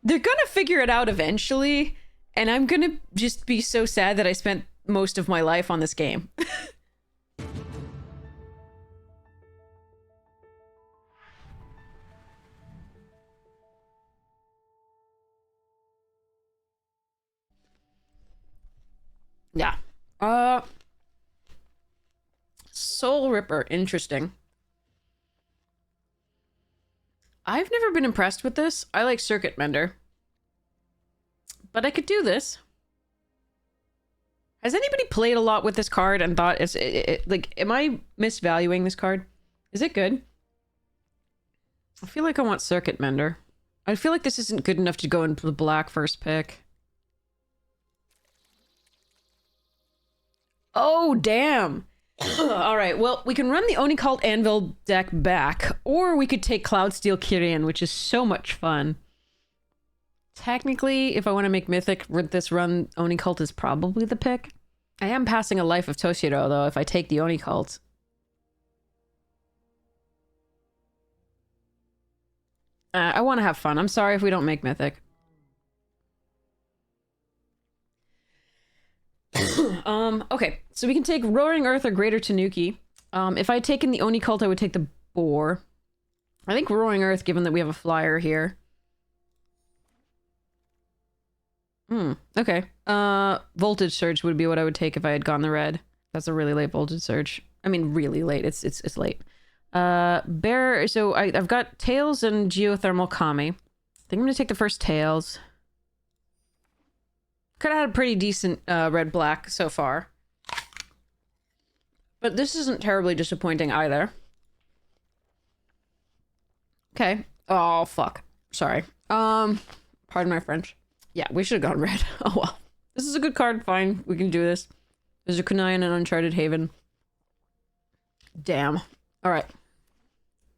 They're gonna figure it out eventually, and I'm gonna just be so sad that I spent most of my life on this game. Yeah. Soul Ripper, interesting. I've never been impressed with this. I like Circuit Mender. But I could do this. Has anybody played a lot with this card and thought, like, am I misvaluing this card? Is it good? I feel like I want Circuit Mender. I feel like this isn't good enough to go into the black first pick. Oh, damn. Alright, well, we can run the Oni Cult Anvil deck back, or we could take Cloudsteel Kirin, which is so much fun. Technically, if I want to make Mythic with this run, Oni Cult is probably the pick. I am passing a Life of Toshiro, though, if I take the Oni Cult. I want to have fun. I'm sorry if we don't make Mythic. Okay, so we can take Roaring Earth or Greater Tanuki. If I had taken the Oni Cult, I would take the Boar. I think Roaring Earth, given that we have a flyer here. Okay. Voltage Surge would be what I would take if I had gone the red. That's a really late Voltage Surge. I mean, really late. It's late. Bear, so I've got Tails and Geothermal Kami. I think I'm gonna take the first Tails. Could have had a pretty decent red-black so far. But this isn't terribly disappointing either. Okay. Oh, fuck. Sorry. Pardon my French. Yeah, we should have gone red. Oh, well. This is a good card. Fine. We can do this. There's a Kunai and an Uncharted Haven. Damn. Alright.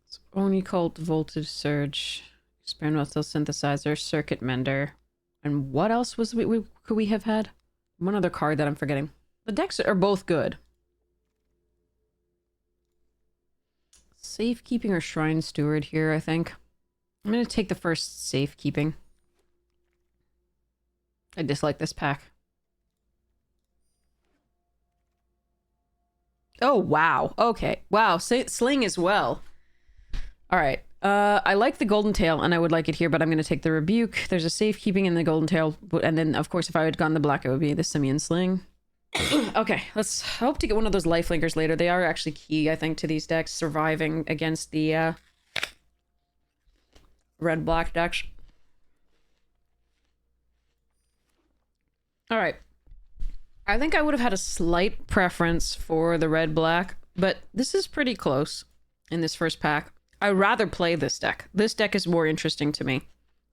So Oni Cult, Voltage Surge, Experimental Synthesizer, Circuit Mender. And what else was could we have had? One other card that I'm forgetting. The decks are both good. Safekeeping or Shrine Steward here, I think. I'm going to take the first Safekeeping. I dislike this pack. Oh, wow. Okay. Wow. Sling as well. All right. I like the Golden Tail, and I would like it here, but I'm going to take the Rebuke. There's a Safekeeping in the Golden Tail, and then, of course, if I had gone the black, it would be the Simian Sling. Okay, let's hope to get one of those Lifelinkers later. They are actually key, I think, to these decks, surviving against the red-black decks. All right. I think I would have had a slight preference for the red-black, but this is pretty close in this first pack. I'd rather play this deck. This deck is more interesting to me.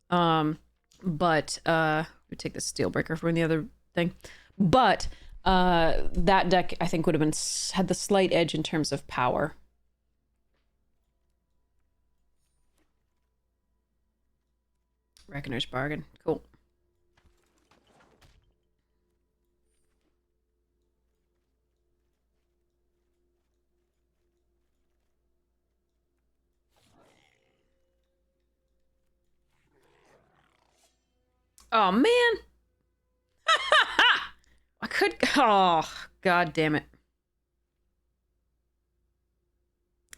But we take the Steelbreaker from the other thing. But that deck, I think, would have had the slight edge in terms of power. Reckoner's Bargain. Cool. Oh, man. I could... Oh, god damn it.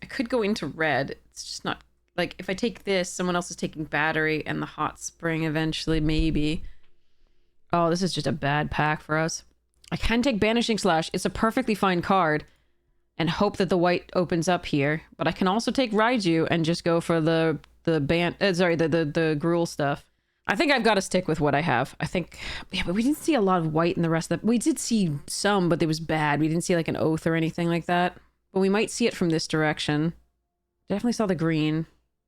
I could go into red. It's just not... Like, if I take this, someone else is taking Battery and the Hot Spring eventually, maybe. Oh, this is just a bad pack for us. I can take Banishing Slash. It's a perfectly fine card. And hope that the white opens up here. But I can also take Raiju and just go for the Gruul stuff. I think I've got to stick with what I have. I think... Yeah, but we didn't see a lot of white in the rest of the... We did see some, but it was bad. We didn't see, like, an Oath or anything like that. But we might see it from this direction. Definitely saw the green.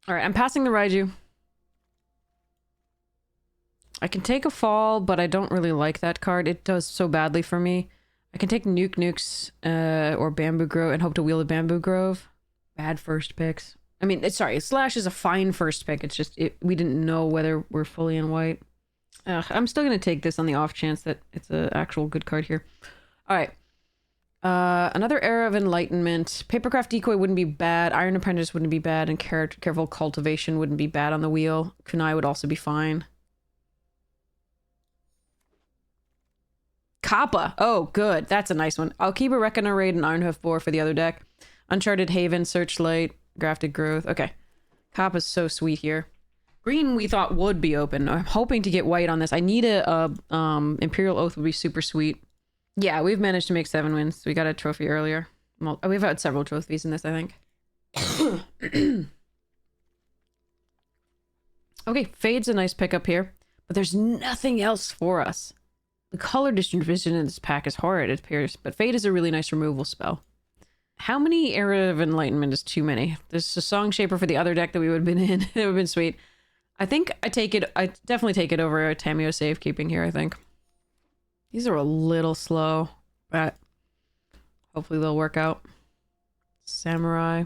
Alright, I'm passing the Raiju. I can take a Fall, but I don't really like that card. It does so badly for me. I can take Nukes, or Bamboo Grove, and hope to wheel a Bamboo Grove. Bad first picks. I mean, sorry, Slash is a fine first pick. It's just, we didn't know whether we're fully in white. I'm still going to take this on the off chance that it's an actual good card here. All right. Another Era of Enlightenment. Papercraft Decoy wouldn't be bad. Iron Apprentice wouldn't be bad. And Careful Cultivation wouldn't be bad on the wheel. Kunai would also be fine. Kappa. Oh, good. That's a nice one. I'll keep a Reckoner Raid and Ironhoof Boar for the other deck. Uncharted Haven, Searchlight, Grafted Growth. Okay. Kappa's so sweet here. Green we thought would be open. I'm hoping to get white on this. I need a Imperial Oath would be super sweet. Yeah, we've managed to make 7 wins. We got a trophy earlier. Well, we've had several trophies in this, I think. Okay, Fade's a nice pickup here, but there's nothing else for us. The color distribution in this pack is horrid, it appears, but Fade is a really nice removal spell. How many Era of Enlightenment is too many? There's a Song Shaper for the other deck that we would have been in. It would have been sweet. I think I definitely take it over a Tameo Safekeeping here, I think. These are a little slow, but hopefully they'll work out. Samurai.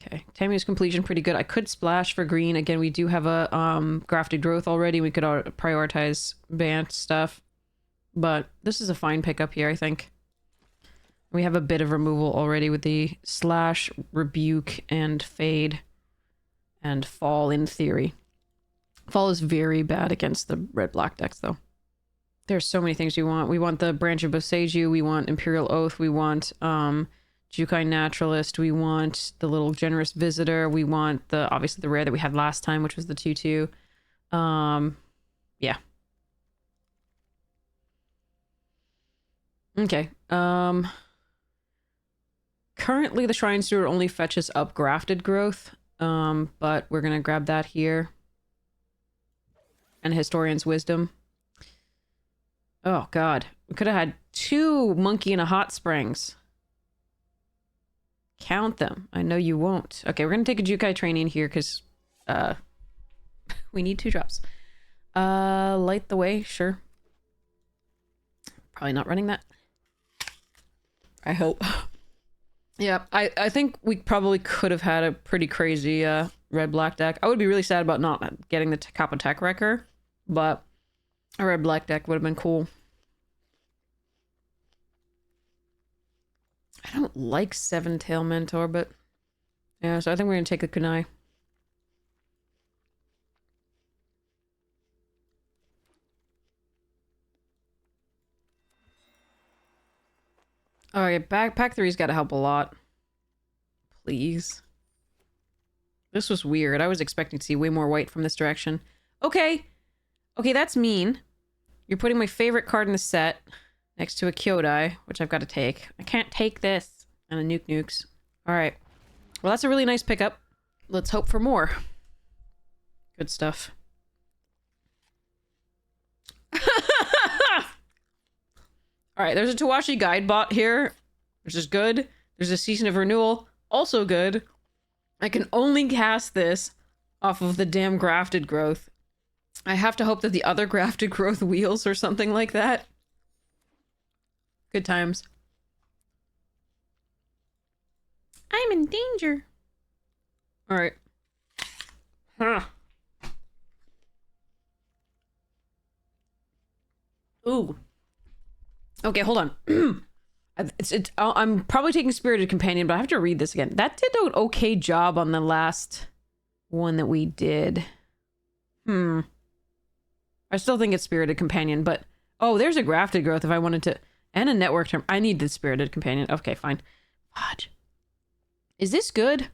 Okay, Tameo's Completion pretty good. I could splash for green. Again, we do have a Grafted Growth already. We could prioritize Bant stuff. But this is a fine pickup here, I think. We have a bit of removal already with the Slash, Rebuke, and Fade. And Fall, in theory. Fall is very bad against the red-black decks, though. There's so many things we want. We want the Branch of Boseiju. We want Imperial Oath. We want Jukai Naturalist. We want the little Generous Visitor. We want obviously the rare that we had last time, which was the 2/2. Yeah. Okay. Currently the Shrine Steward only fetches up Grafted Growth. But we're gonna grab that here. And Historian's Wisdom. Oh god. We could have had 2 Monkey and a Hot Springs. Count them. I know you won't. Okay, we're gonna take a Jukai Training here because we need 2 drops. Light the Way, sure. Probably not running that. I hope. Yeah, I think we probably could have had a pretty crazy red-black deck. I would be really sad about not getting the Kappa Tech Wrecker, but a red-black deck would have been cool. I don't like 7-Tail Mentor, but yeah, so I think we're going to take the Kunai. Alright, Backpack 3's got to help a lot. Please. This was weird. I was expecting to see way more white from this direction. Okay. Okay, that's mean. You're putting my favorite card in the set next to a Kyodai, which I've got to take. I can't take this. And a Nukes. Alright. Well, that's a really nice pickup. Let's hope for more. Good stuff. Alright, there's a Tawashi Guide bot here, which is good. There's a Season of Renewal, also good. I can only cast this off of the damn Grafted Growth. I have to hope that the other Grafted Growth wheels or something like that. Good times. I'm in danger. Alright. Huh. Ooh. Okay, hold on. I'm probably taking Spirited Companion, but I have to read this again. That did an okay job on the last one that we did. I still think it's Spirited Companion, but... Oh, there's a Grafted Growth if I wanted to... And a Network Term. I need the Spirited Companion. Okay, fine. Fudge. Is this good?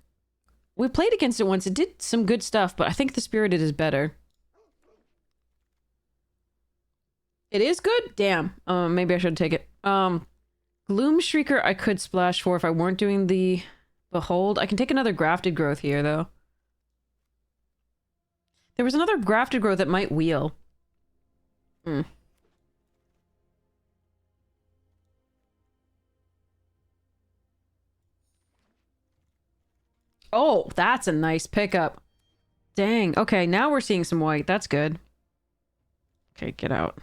We played against it once. It did some good stuff, but I think the Spirited is better. It is good? Damn. Maybe I should take it. Gloom Shrieker I could splash for if I weren't doing the Behold. I can take another Grafted Growth here, though. There was another Grafted Growth that might wheel. Oh, that's a nice pickup. Dang. Okay, now we're seeing some white. That's good. Okay, get out.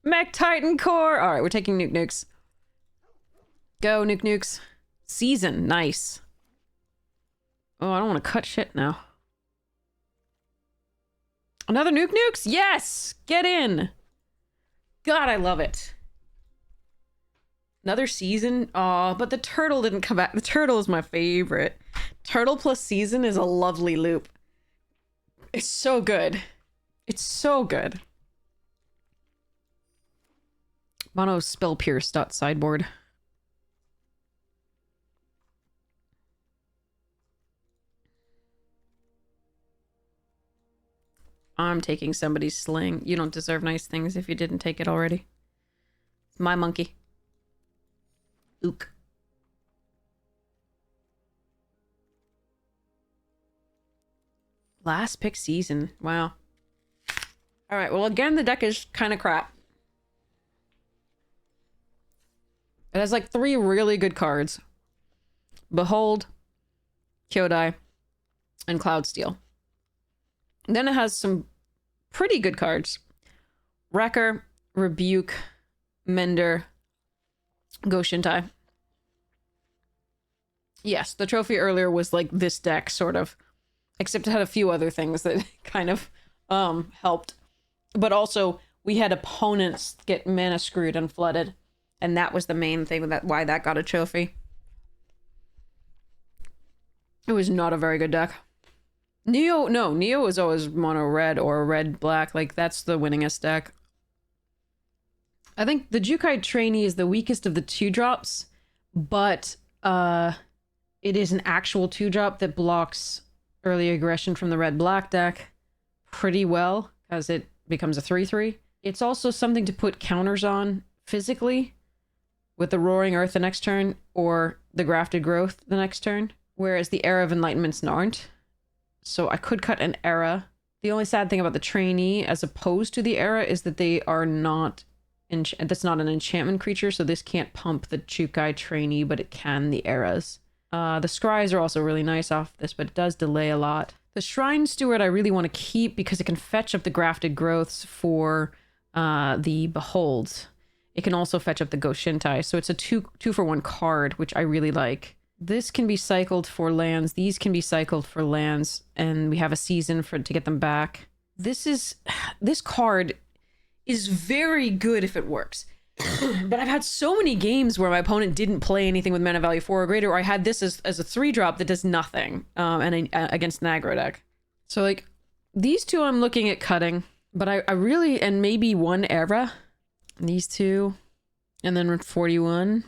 Mech Titan Core! Alright, we're taking Nukes. Go, Nukes. Season, nice. Oh, I don't want to cut shit now. Another Nukes? Yes! Get in! God, I love it. Another season? Aw, but the turtle didn't come back. The turtle is my favorite. Turtle plus season is a lovely loop. It's so good. It's so good. Mono spell pierce dot sideboard. I'm taking somebody's sling. You don't deserve nice things if you didn't take it already. My monkey. Ook. Last pick season. Wow. Alright, well again, the deck is kind of crap. It has like 3 really good cards. Behold, Kyodai, and Cloudsteel. Then it has some pretty good cards. Wrecker, Rebuke, Mender, Goshintai. Yes, the trophy earlier was like this deck, sort of. Except it had a few other things that kind of helped. But also, we had opponents get mana screwed and flooded. And that was the main thing that why that got a trophy. It was not a very good deck. Neo is always mono red or red black. Like, that's the winningest deck. I think the Jukai Trainee is the weakest of the 2-drops, but it is an actual 2-drop that blocks early aggression from the red-black deck pretty well, as it becomes a 3/3. It's also something to put counters on physically, with the Roaring Earth the next turn, or the Grafted Growth the next turn, whereas the Era of Enlightenments aren't. So I could cut an Era. The only sad thing about the Trainee, as opposed to the Era, is that they are not... that's not an enchantment creature, so this can't pump the Jukai Trainee, but it can the Eras. The Scries are also really nice off this, but it does delay a lot. The Shrine Steward I really want to keep because it can fetch up the Grafted Growths for the Beholds. It can also fetch up the Goshintai, so it's a 2-for-1 card, which I really like. This can be cycled for lands, these can be cycled for lands, and we have a season to get them back. This card is very good if it works. But I've had so many games where my opponent didn't play anything with mana value 4 or greater, or I had this as a 3-drop that does nothing against an aggro deck. So, like, these two I'm looking at cutting, but I really, and maybe one Era, these two, and then 41,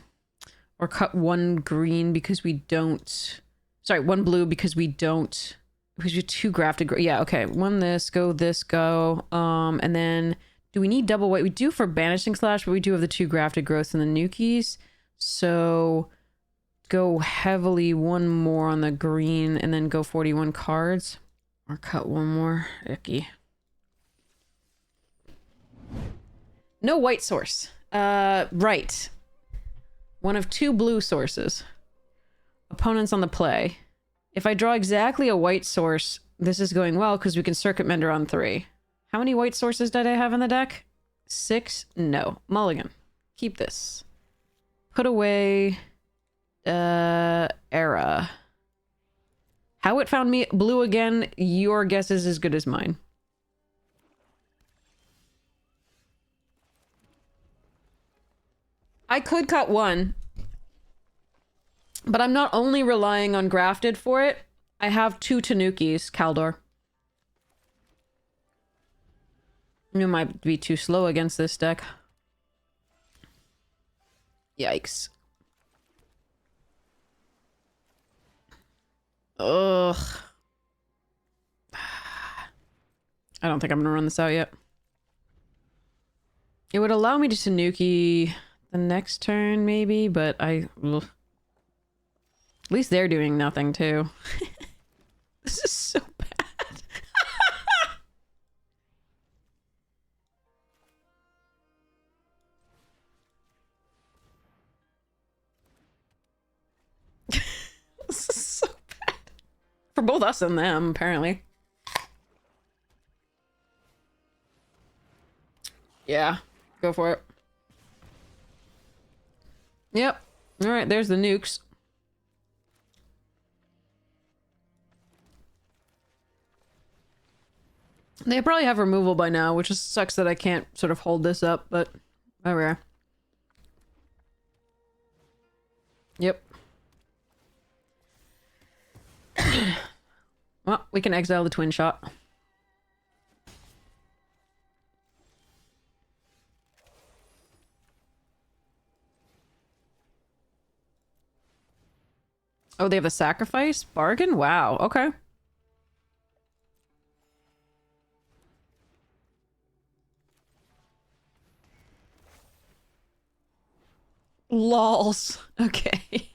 or cut one green because we don't, sorry, one blue because we don't, because you're 2 grafted, yeah, okay, one this, go, and then... Do we need double white? We do for Banishing Slash, but we do have the 2 Grafted Growths and the Nukies. So go heavily one more on the green and then go 41 cards. Or cut one more. Icky. No white source. Right. One of 2 blue sources. Opponents on the play. If I draw exactly a white source, this is going well because we can Circuit Mender on 3. How many white sources did I have in the deck? 6? No. Mulligan. Keep this. Put away... Era. How it found me blue again, your guess is as good as mine. I could cut one. But I'm not only relying on Grafted for it. I have 2 Tanukis, Kaldor. You might be too slow against this deck. Yikes. Ugh. I don't think I'm gonna run this out yet. It would allow me to Tanuki the next turn, maybe, but ugh. At least they're doing nothing, too. This is so bad. This is so bad. For both us and them, apparently. Yeah, go for it. Yep. Alright, there's the nukes. They probably have removal by now, which just sucks that I can't sort of hold this up, but okay. Yep. Well, we can exile the twin shot. Oh, they have a sacrifice? Bargain? Wow, okay. Lols. Okay.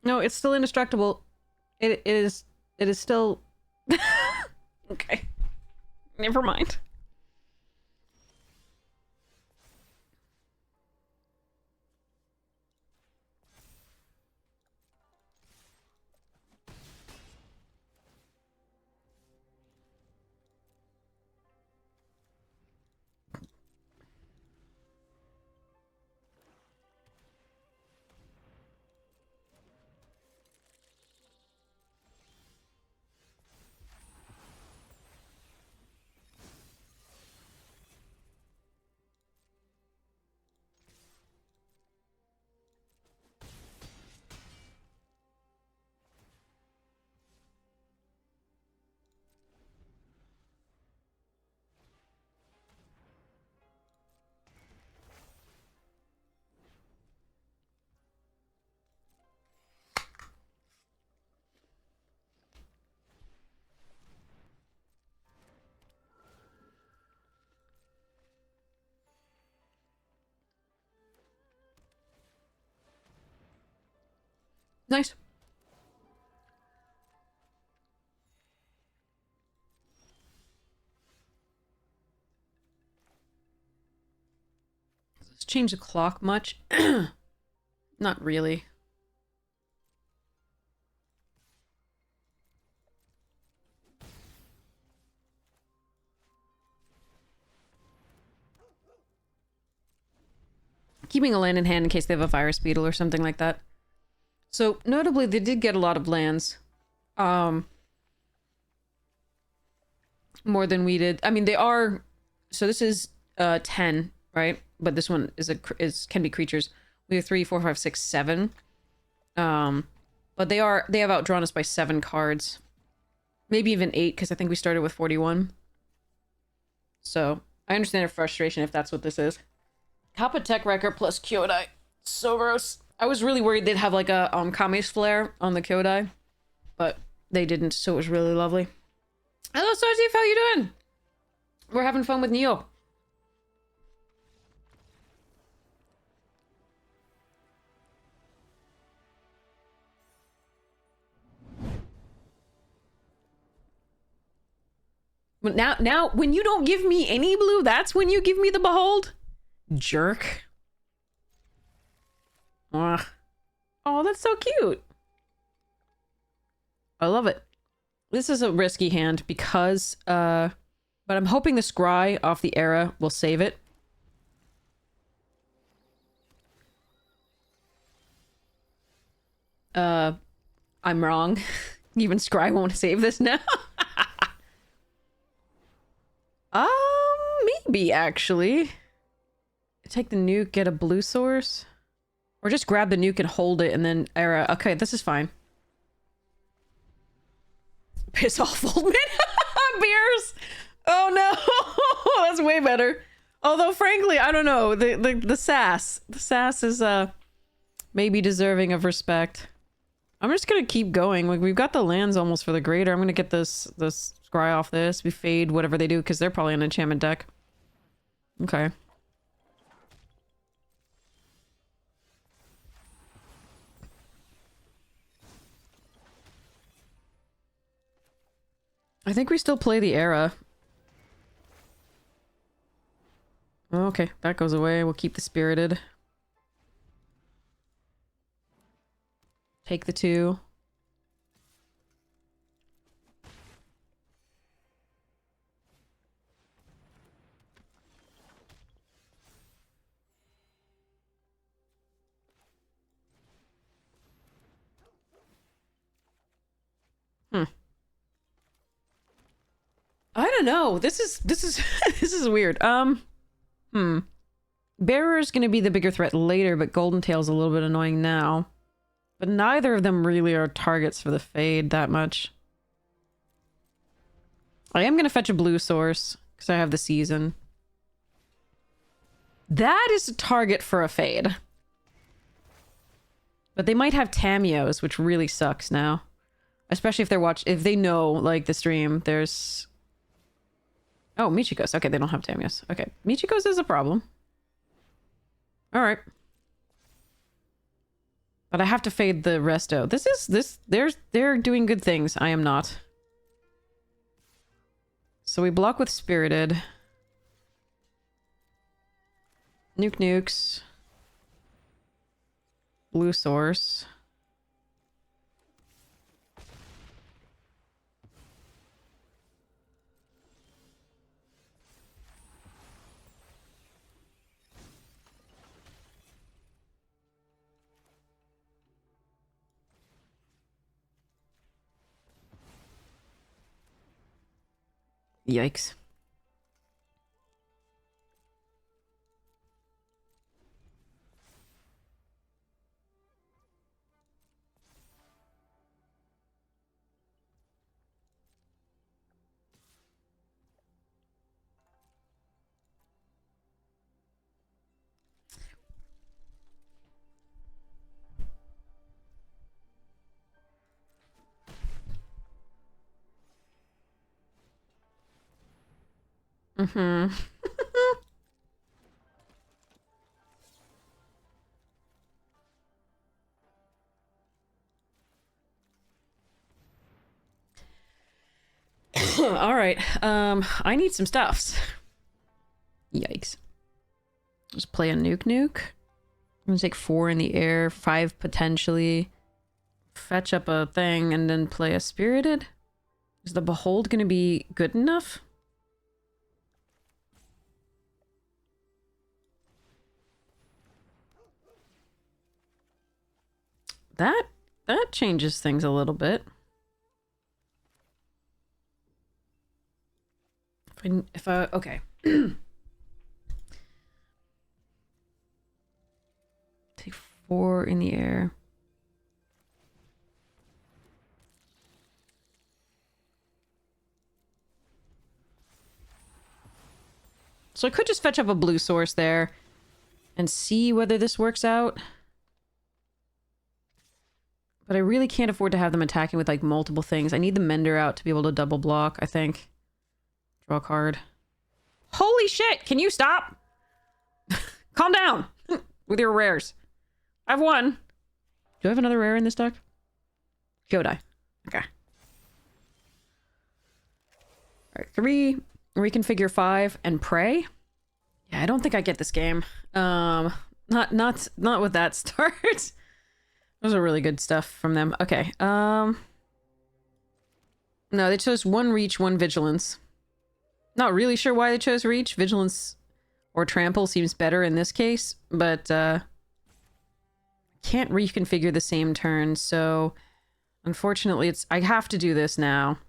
No, it's still indestructible. It is. It is still. Okay. Never mind. Nice. Does this change the clock much? Not really. Keeping a land in hand in case they have a virus beetle or something like that. So, notably, they did get a lot of lands. More than we did. I mean, they are... So this is 10, right? But this one can be creatures. We have 3, 4, 5, 6, 7. But they have outdrawn us by 7 cards. Maybe even 8, because I think we started with 41. So, I understand their frustration if that's what this is. Kappa Tech Wrecker plus Kyodai. So gross. I was really worried they'd have like a Kami's Flare on the Kyodai. But they didn't, so it was really lovely. Hello, Sarjeef, how you doing? We're having fun with Neo. But now, when you don't give me any blue, that's when you give me the Behold? Jerk. Ugh. Oh, that's so cute. I love it. This is a risky hand because, but I'm hoping the Scry off the Era will save it. I'm wrong. Even Scry won't save this now. Maybe, actually. Take the nuke, get a blue source. Or just grab the nuke and hold it and then era. Okay, this is fine. Piss off, old man. Beers! Oh no! That's way better. Although, frankly, I don't know. The sass. The sass is, maybe deserving of respect. I'm just gonna keep going. Like, we've got the lands almost for the greater. I'm gonna get this scry off this. We fade whatever they do, because they're probably an enchantment deck. Okay. I think we still play the era. Okay, that goes away. We'll keep the spirited. Take the 2. I don't know. This is this is weird. Bearer is going to be the bigger threat later, but Golden Tail's a little bit annoying now. But neither of them really are targets for the fade that much. I am going to fetch a blue source because I have the season. That is a target for a fade. But they might have Tamios, which really sucks now. Especially if they know, like, the stream, there's... Oh, Michiko's. Okay, they don't have Tamios. Okay, Michiko's is a problem. Alright. But I have to fade the resto. They're doing good things. I am not. So we block with Spirited. Nukes. Blue source. Yikes. Mm-hmm. All right. I need some stuffs. Yikes. Just play a nuke. I'm gonna take 4 in the air, 5 potentially. Fetch up a thing and then play a spirited. Is the behold gonna be good enough? That changes things a little bit. If I okay. Take 4 in the air. So I could just fetch up a blue source there and see whether this works out. But I really can't afford to have them attacking with, like, multiple things. I need the Mender out to be able to double block, I think. Draw a card. Holy shit! Can you stop? Calm down! With your rares. I have 1. Do I have another rare in this deck? Kyodai. Okay. Alright, 3. Reconfigure 5 and pray. Yeah, I don't think I get this game. Not with that start. Those are really good stuff from them. Okay. No, they chose 1 reach, 1 vigilance. Not really sure why they chose reach. Vigilance or trample seems better in this case, but can't reconfigure the same turn, so unfortunately I have to do this now.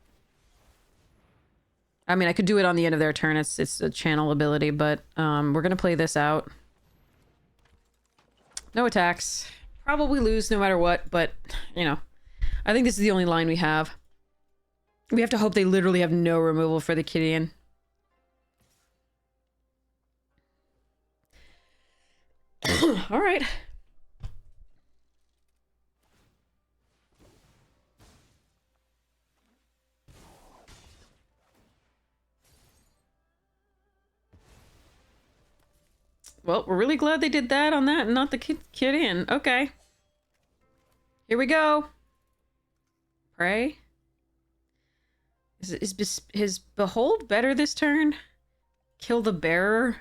I mean, I could do it on the end of their turn. It's a channel ability, but we're gonna play this out. No attacks. Probably lose no matter what, but, you know. I think this is the only line we have. We have to hope they literally have no removal for the Kirin. Alright. Well, we're really glad they did that on that and not the Kirin. Okay. Here we go. Pray. Is Behold better this turn? Kill the bearer?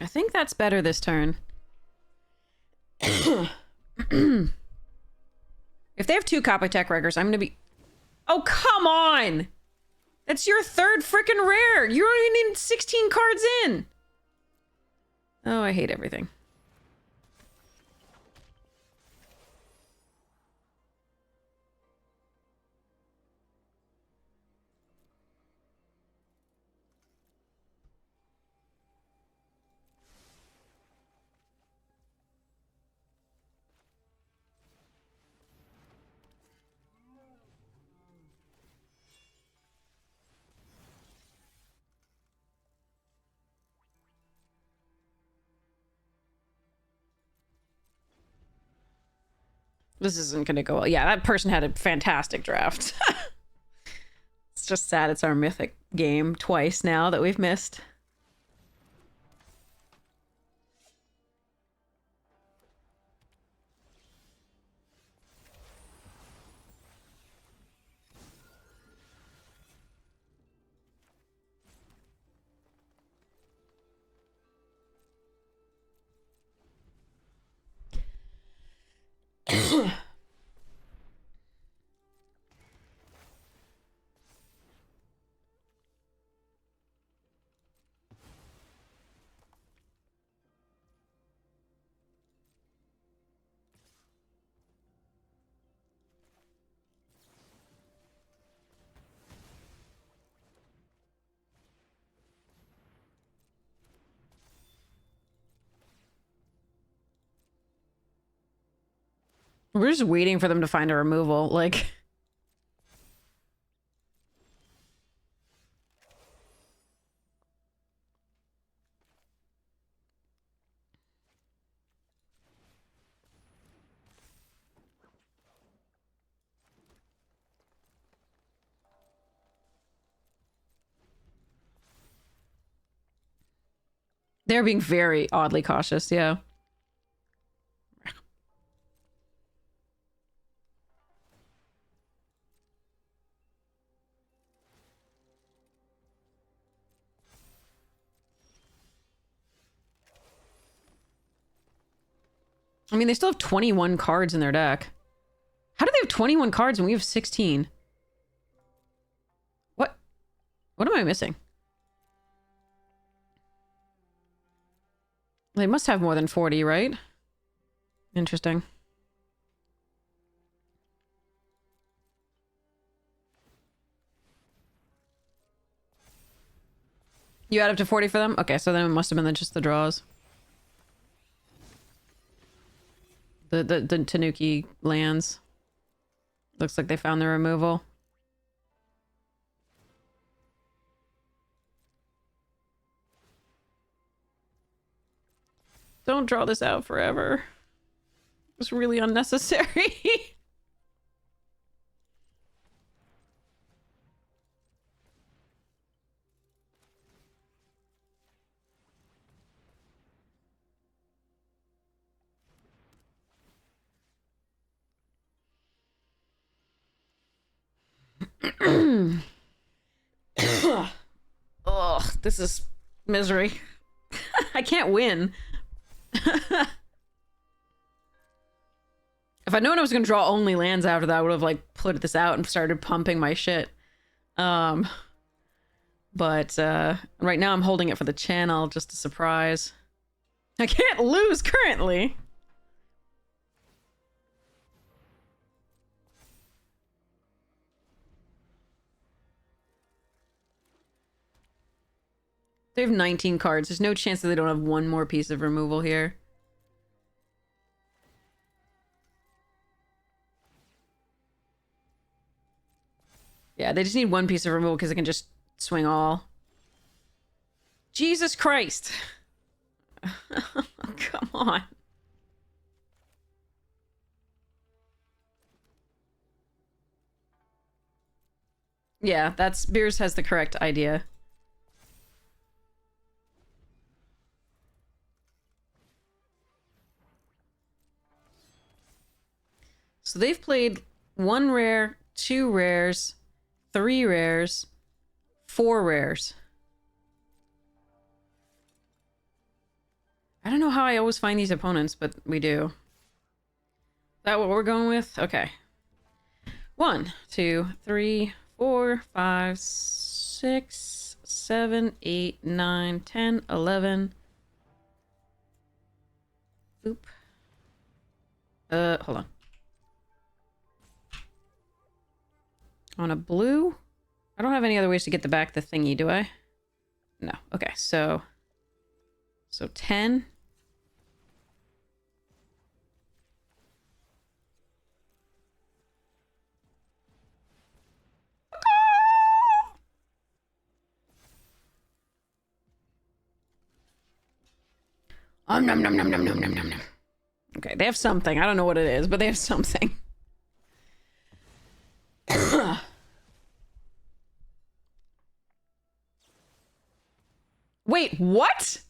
I think that's better this turn. If they have 2 copy tech records, I'm gonna be... Oh, come on! That's your 3rd frickin' rare! You don't even need 16 cards in! Oh, I hate everything. This isn't gonna go well. Yeah, that person had a fantastic draft. It's just sad it's our mythic game twice now that we've missed. We're just waiting for them to find a removal, like... They're being very oddly cautious, yeah. I mean, they still have 21 cards in their deck. How do they have 21 cards when we have 16? What? What am I missing? They must have more than 40, right? Interesting. You add up to 40 for them? Okay, so then it must have been just the draws. The Tanuki lands. Looks like they found the removal. Don't draw this out forever. It's really unnecessary. Ugh, this is misery. I can't win. If I'd known I was gonna draw only lands after that, I would have like put this out and started pumping my shit. But But right now I'm holding it for the channel, just a surprise. I can't lose currently. They have 19 cards. There's no chance that they don't have one more piece of removal here. Yeah, they just need one piece of removal because they can just swing all. Jesus Christ. Come on. Yeah, that's Beers has the correct idea. So they've played 1 rare, 2 rares, 3 rares, 4 rares. I don't know how I always find these opponents, but we do. Is that what we're going with? Okay. 1, 2, 3, 4, 5, 6, 7, 8, 9, 10, 11. Oop. Hold on. On a blue? I don't have any other ways to get the thingy, do I? No. Okay, so 10. Nom nom nom nom nom nom nom nom. Okay, they have something. I don't know what it is, but they have something. Wait, what?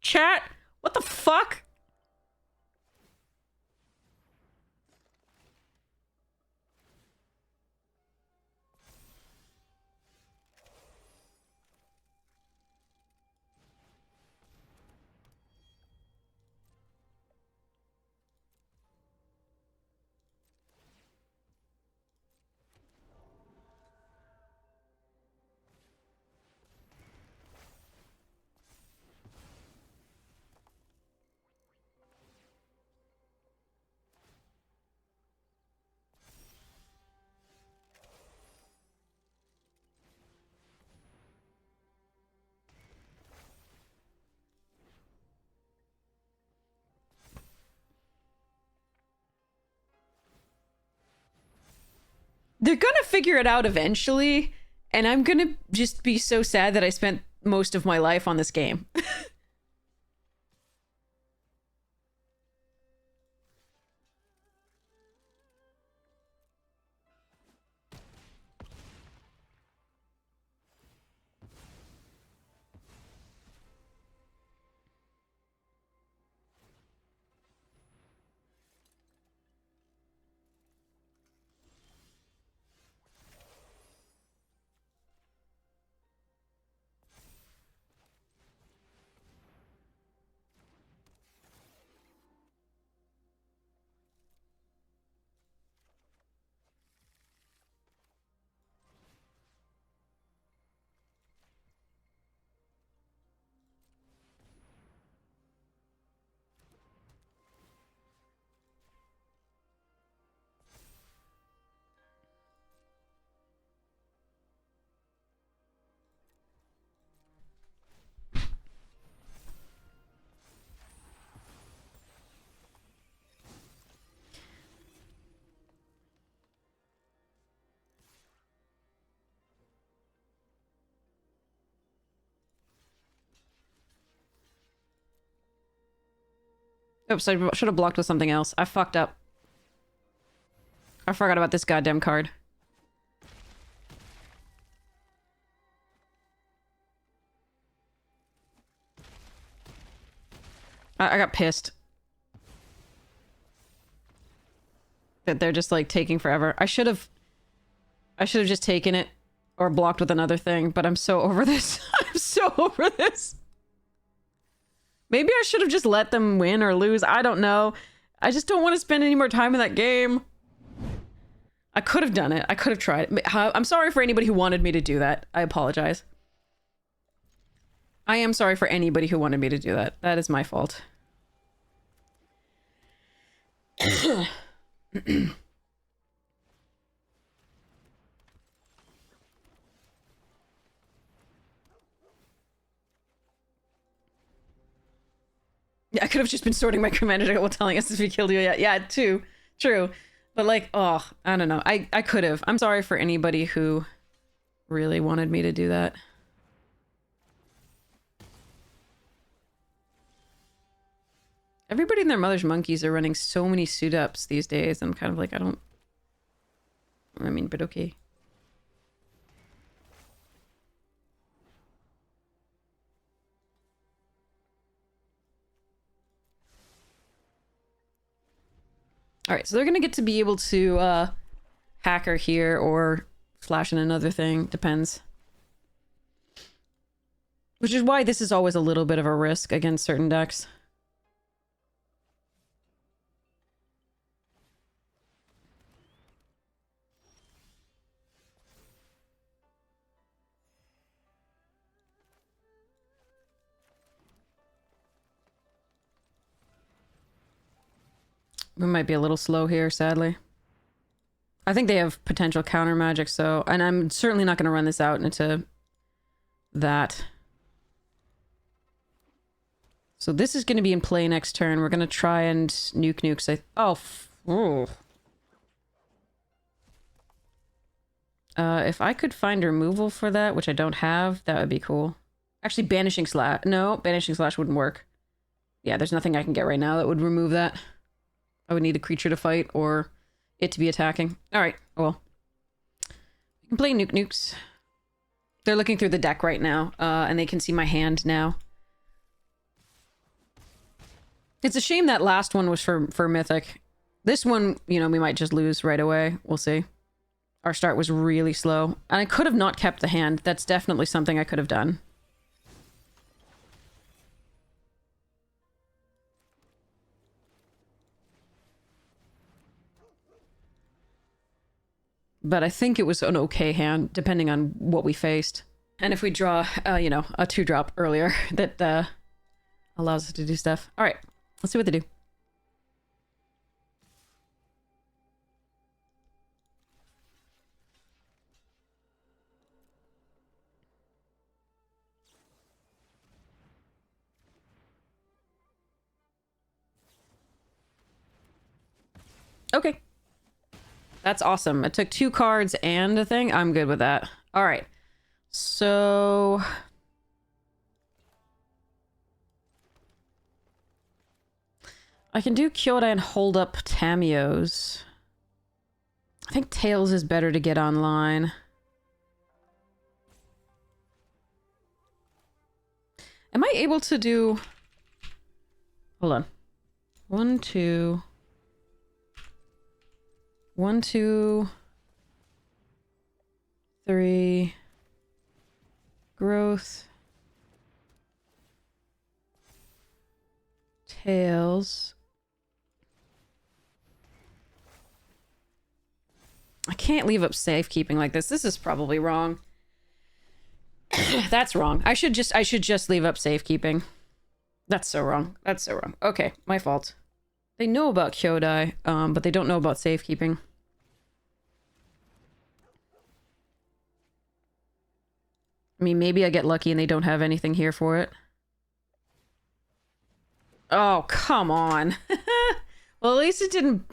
Chat? What the fuck? They're gonna figure it out eventually, and I'm gonna just be so sad that I spent most of my life on this game. Oops, I should have blocked with something else. I fucked up. I forgot about this goddamn card. I got pissed. That they're just like taking forever. I should have just taken it or blocked with another thing, but I'm so over this. I'm so over this. Maybe I should have just let them win or lose. I don't know. I just don't want to spend any more time in that game. I could have done it. I could have tried it. I'm sorry for anybody who wanted me to do that. I apologize. I am sorry for anybody who wanted me to do that. That is my fault. Yeah, I could have just been sorting my commander while telling us if we killed you yet. Yeah, too. True. But like, oh, I don't know. I could have. I'm sorry for anybody who really wanted me to do that. Everybody and their mother's monkeys are running so many suit ups these days. I'm kind of like, I mean, but okay. Alright, so they're gonna get to be able to hacker here or flash in another thing. Depends. Which is why this is always a little bit of a risk against certain decks. We might be a little slow here, sadly. I think they have potential counter magic, so... And I'm certainly not going to run this out into that. So this is going to be in play next turn. We're going to try and nuke. If I could find removal for that, which I don't have, that would be cool. Actually, Banishing Slash. No, Banishing Slash wouldn't work. Yeah, there's nothing I can get right now that would remove that. I would need a creature to fight or it to be attacking. Alright, well. We can play nukes. They're looking through the deck right now, and they can see my hand now. It's a shame that last one was for Mythic. This one, you know, we might just lose right away. We'll see. Our start was really slow. And I could have not kept the hand. That's definitely something I could have done. But I think it was an okay hand, depending on what we faced. And if we draw, you know, a 2-drop earlier, that allows us to do stuff. Alright, let's see what they do. Okay. That's awesome. It took 2 cards and a thing. I'm good with that. All right. So... I can do Kyodai and hold up Tamiyo's. I think Tails is better to get online. Am I able to do... Hold on. 1, 2... 1, 2, 3, growth, tails. I can't leave up safekeeping like this. This is probably wrong. That's wrong. I should just leave up safekeeping. That's so wrong. That's so wrong. Okay, my fault. They know about Kyodai, but they don't know about safekeeping. I mean, maybe I get lucky and they don't have anything here for it. Oh, come on. Well, at least it didn't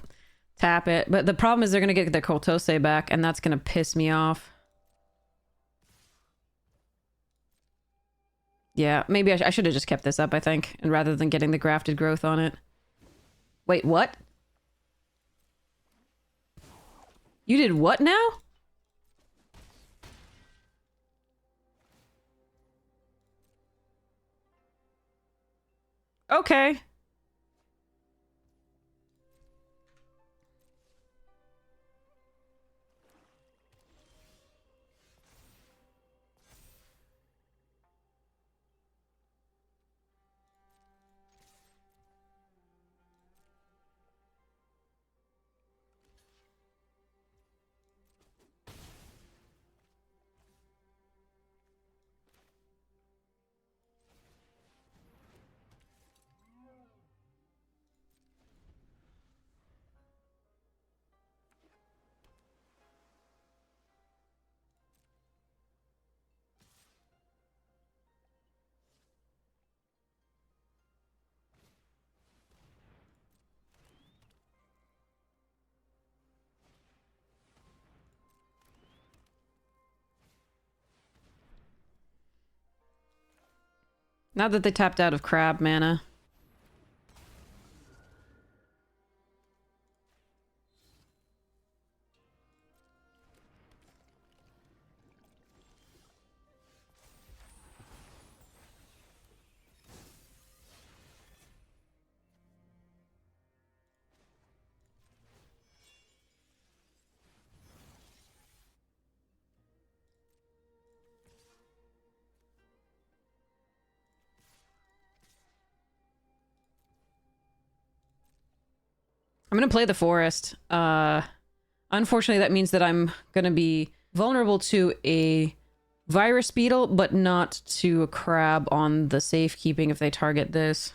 tap it. But the problem is they're going to get the Kotose back, and that's going to piss me off. Yeah, maybe I should have just kept this up, I think, and rather than getting the grafted growth on it. Wait, what? You did what now? Okay. Now that they tapped out of crab mana. I'm gonna play the forest. Unfortunately, that means that I'm gonna be vulnerable to a virus beetle, but not to a crab on the safekeeping if they target this.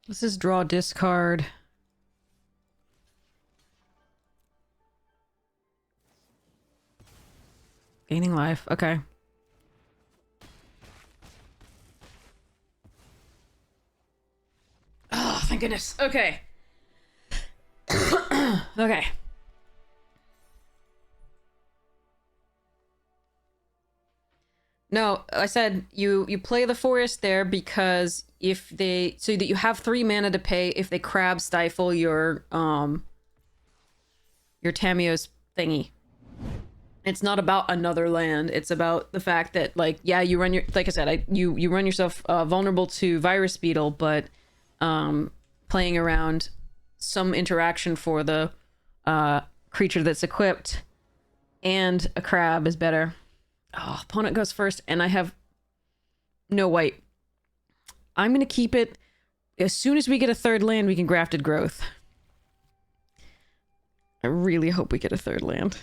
This is draw discard. Gaining life. Okay. Oh, thank goodness. Okay. Okay. No, I said you play the forest there because if they so that you have 3 mana to pay if they crab stifle your Tamiyo's thingy. It's not about another land. It's about the fact that, like, yeah, you run your, like I said, you run yourself vulnerable to virus beetle, but playing around some interaction for the creature that's equipped and a crab is better. Oh, opponent goes first, and I have no white. I'm gonna keep it. As soon as we get a 3rd land, we can grafted growth. I really hope we get a 3rd land.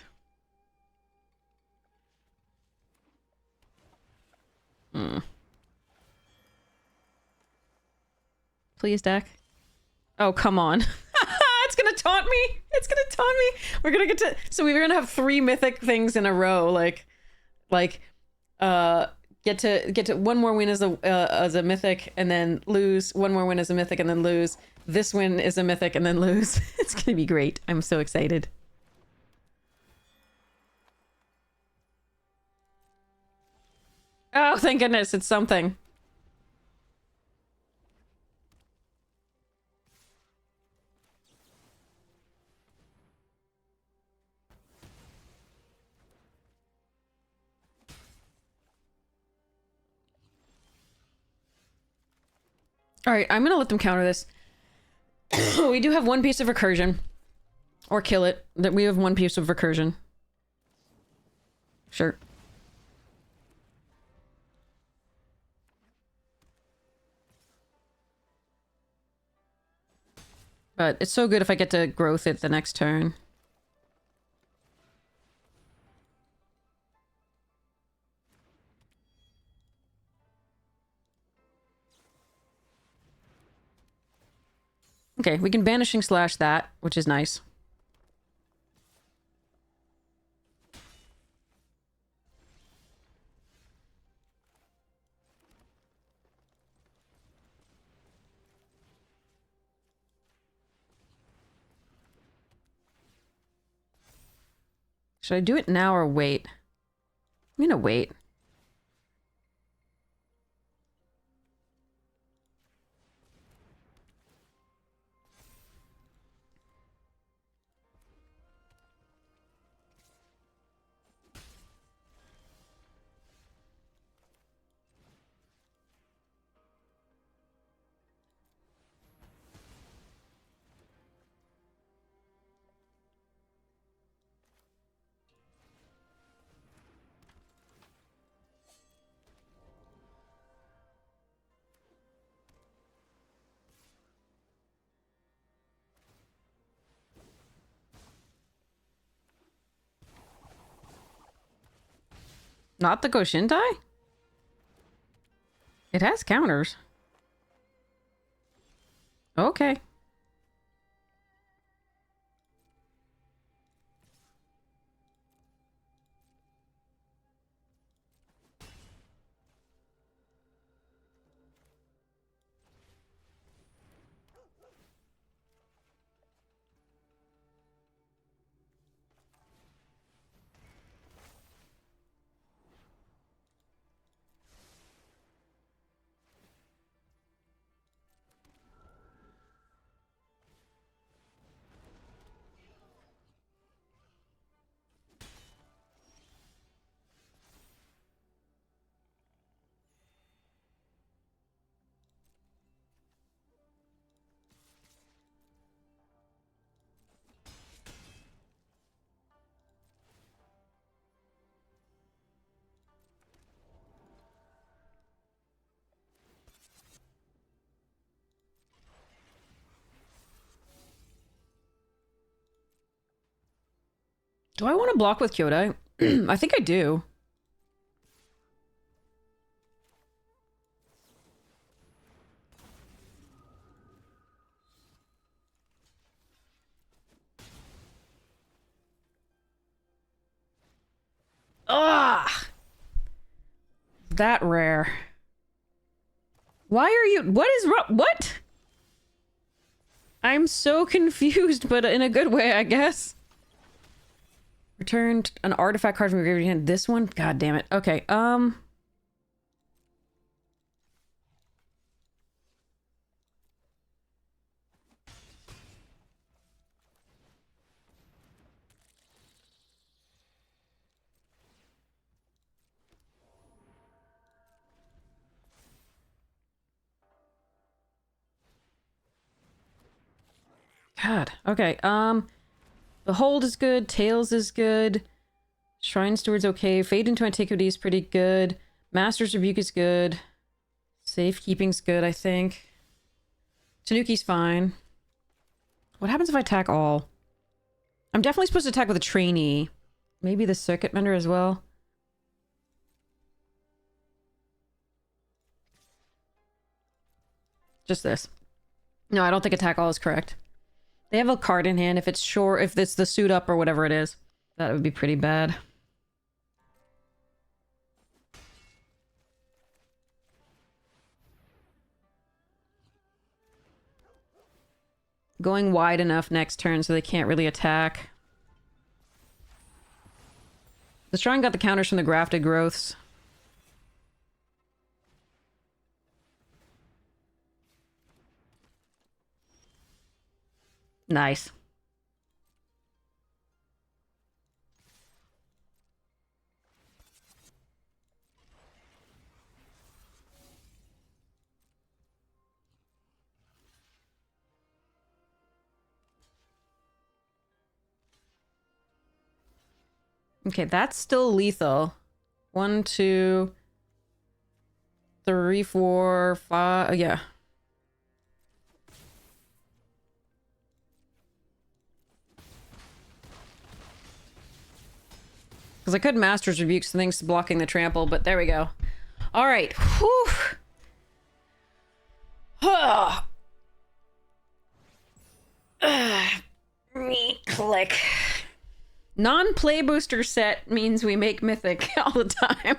Please, deck. Oh, come on. It's gonna taunt me. It's gonna taunt me. We're gonna get to... So we're gonna have 3 mythic things in a row. Get to 1 more win as a mythic and then lose. 1 more win as a mythic and then lose. This win is a mythic and then lose. It's gonna be great. I'm so excited. Oh, thank goodness. It's something. All right, I'm gonna let them counter this. We do have 1 piece of recursion. Or kill it. That we have 1 piece of recursion. Sure. But it's so good if I get to growth it the next turn. Okay, we can Banishing Slash that, which is nice. Should I do it now or wait? I'm gonna wait. Not the Goshintai? It has counters. Okay. Do I want to block with Kyodai? I think I do. Ugh! That rare. Why are you... What is wrong? What? I'm so confused, but in a good way, I guess. Returned an artifact card from your graveyard hand. This one? God damn it. Okay, God. Okay, the Hold is good. Tails is good. Shrine Steward's okay. Fade into Antiquity is pretty good. Master's Rebuke is good. Safekeeping's good, I think. Tanuki's fine. What happens if I attack all? I'm definitely supposed to attack with a trainee. Maybe the Circuit Mender as well. Just this. No, I don't think attack all is correct. They have a card in hand if it's short, if it's the suit up or whatever it is. That would be pretty bad. Going wide enough next turn so they can't really attack. The Shrine got the counters from the Grafted Growths. Nice. Okay, that's still lethal. 1, 2, 3, 4, 5. Yeah. Because I could Master's Rebuke some things blocking the trample, but there we go. All right. Whew. Click. Non-play booster set means we make mythic all the time.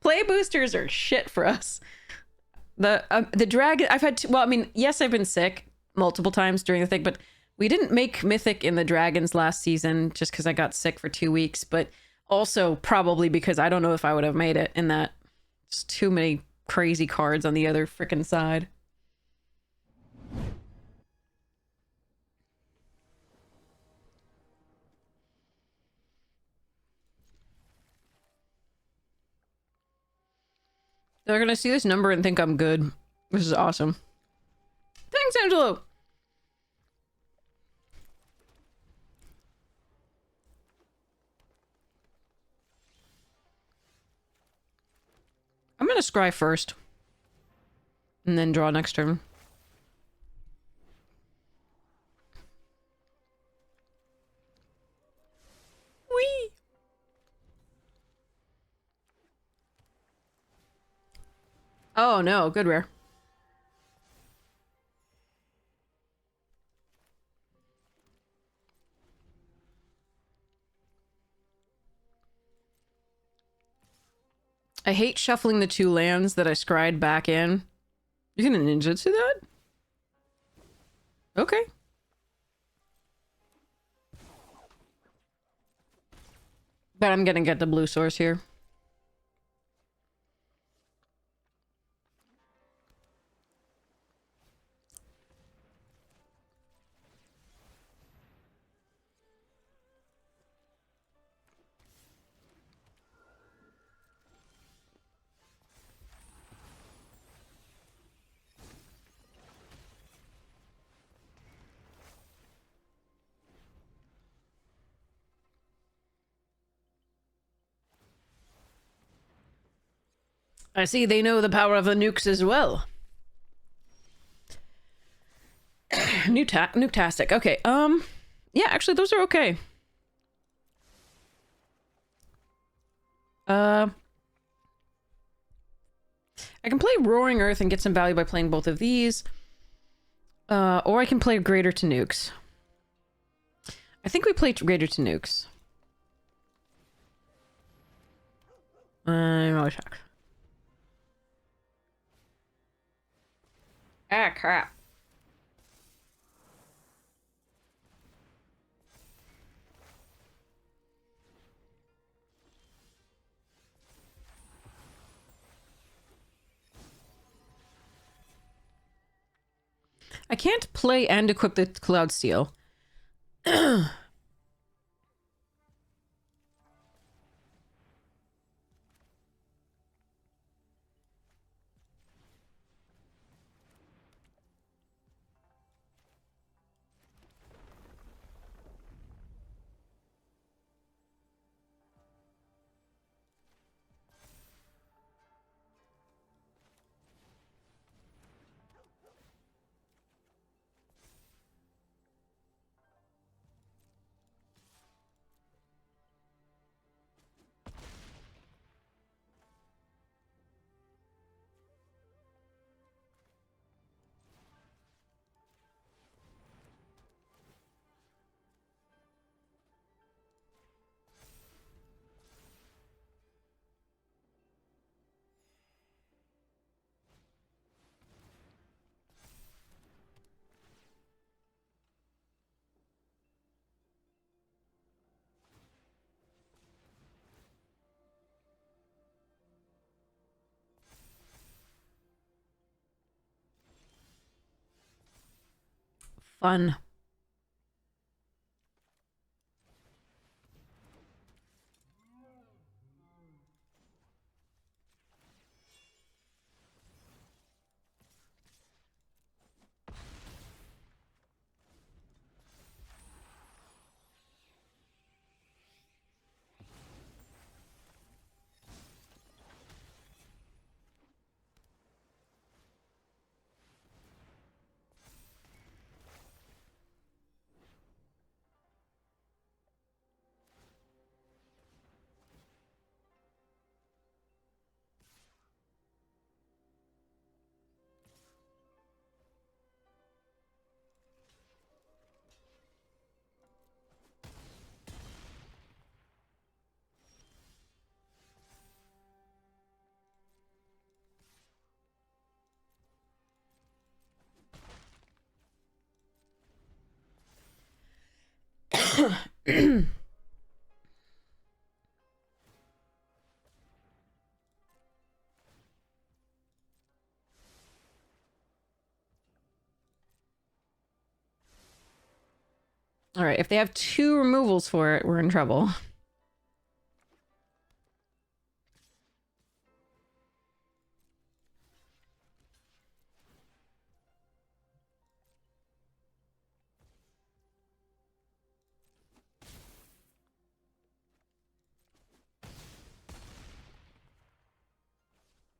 Play boosters are shit for us. The dragon I've had well, I mean, yes, I've been sick multiple times during the thing, but we didn't make mythic in the dragons last season just because I got sick for 2 weeks, but also probably because I don't know if I would have made it in that. Just too many crazy cards on the other freaking side. They're gonna see this number and think I'm good. This is awesome. Thanks, Angelo! I'm gonna scry first. And then draw next turn. Whee! Oh no, good rare. I hate shuffling the 2 lands that I scryed back in. You're gonna ninjutsu that? Okay. But I'm gonna get the blue source here. I see they know the power of the nukes as well. Nuketastic. Okay, yeah, actually those are okay. I can play Roaring Earth and get some value by playing both of these. Or I can play Greater to Nukes. I think we played Greater to Nukes. I'm really shocked. Ah, crap. I can't play and equip the Cloud Steel. Fun. All right, if they have 2 removals for it, we're in trouble.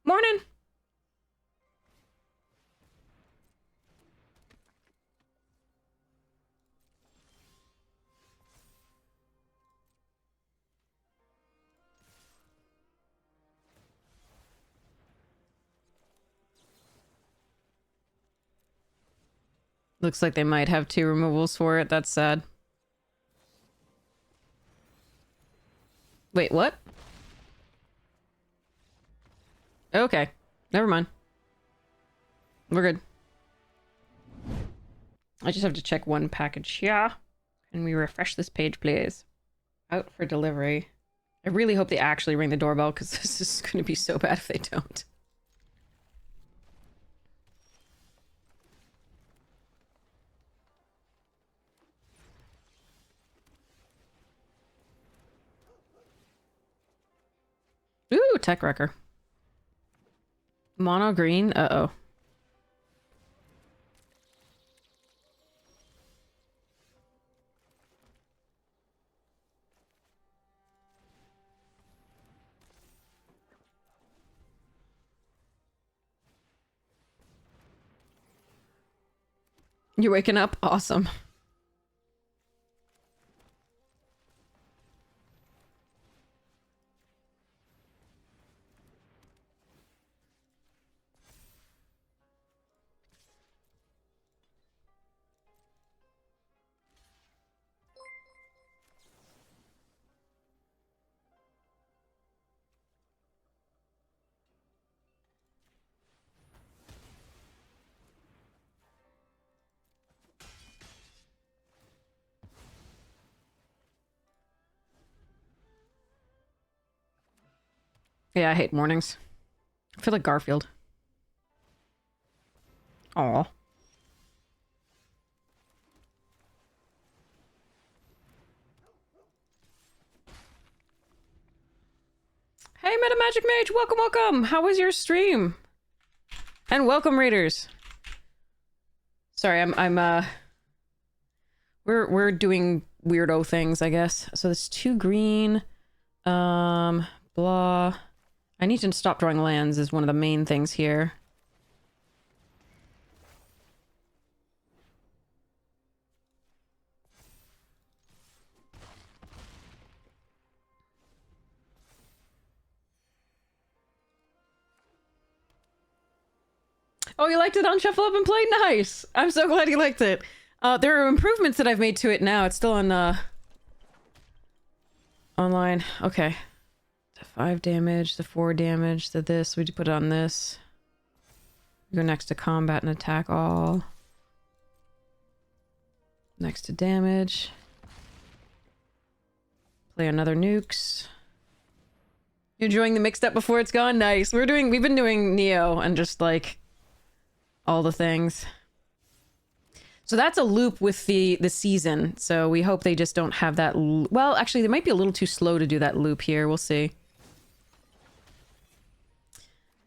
Morning. Looks like they might have 2 removals for it. That's sad. Wait, what? Okay. Never mind. We're good. I just have to check one package here. Can we refresh this page, please? Out for delivery. I really hope they actually ring the doorbell, because this is going to be so bad if they don't. Ooh, tech wrecker. Mono green? Uh-oh. You're waking up? Awesome. Yeah, I hate mornings. I feel like Garfield. Aw. Hey, Meta Magic Mage! Welcome, welcome! How was your stream? And welcome, raiders! Sorry, we're doing weirdo things, I guess. So there's 2 green. Blah. I need to stop drawing lands is one of the main things here. Oh, you liked it on Shuffle Up and Play? Nice! I'm so glad you liked it. There are improvements that I've made to it now. It's still on, online. Okay. The 5 damage, the 4 damage, the this. We put it on this. We go next to combat and attack all. Next to damage. Play another nukes. You enjoying the mixed up before it's gone? Nice. We've been doing Neo and just like all the things. So that's a loop with the season. So we hope they just don't have that. Well, actually, they might be a little too slow to do that loop here. We'll see.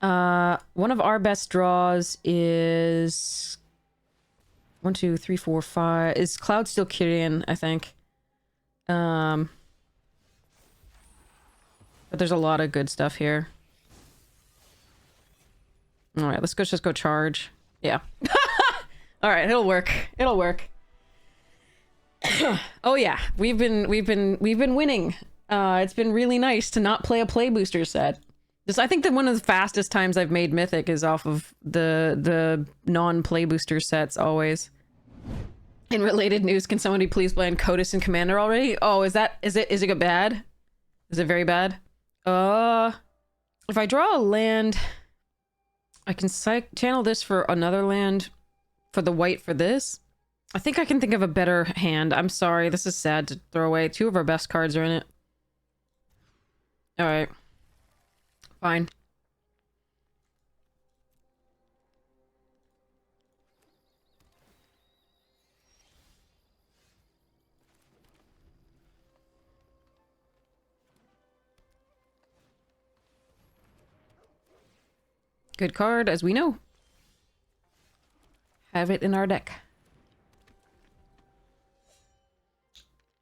One of our best draws is 1, 2, 3, 4, 5. Is Cloud still Kirin, I think. But there's a lot of good stuff here. All right, let's just go charge. Yeah. All right, it'll work. It'll work. Oh yeah, we've been winning. It's been really nice to not play a play booster set. I think that one of the fastest times I've made Mythic is off of the non-play booster sets always. In related news, can somebody please ban Codis and Commander already? Oh, is it bad? Is it very bad? If I draw a land, I can channel this for another land for the white for this. I think I can think of a better hand. I'm sorry, this is sad to throw away. 2 of our best cards are in it. Alright. Fine. Good card, as we know. Have it in our deck.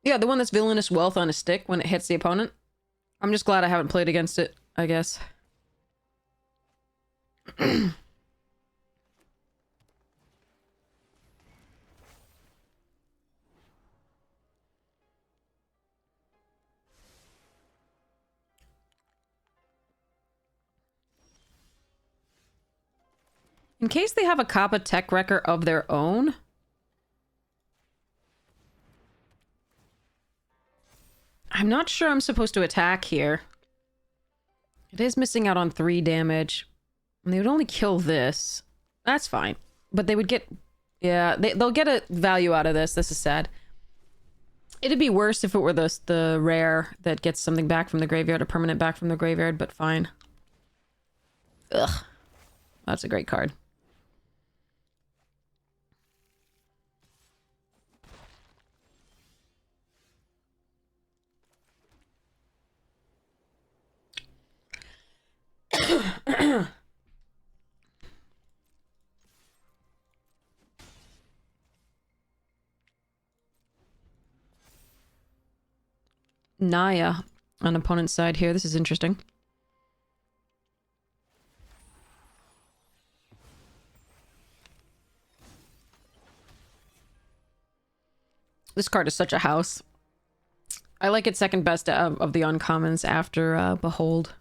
Yeah, the one that's Villainous Wealth on a stick when it hits the opponent. I'm just glad I haven't played against it, I guess. In case they have a Kappa Tech Wrecker of their own, I'm not sure I'm supposed to attack here. It is missing out on 3 damage. And they would only kill this. That's fine. But they would get... Yeah, they'll get a value out of this. This is sad. It'd be worse if it were the rare that gets something back from the graveyard, a permanent back from the graveyard, but fine. Ugh. That's a great card. Naya on opponent's side here. This is interesting. This card is such a house. I like it second best of the uncommons after Behold.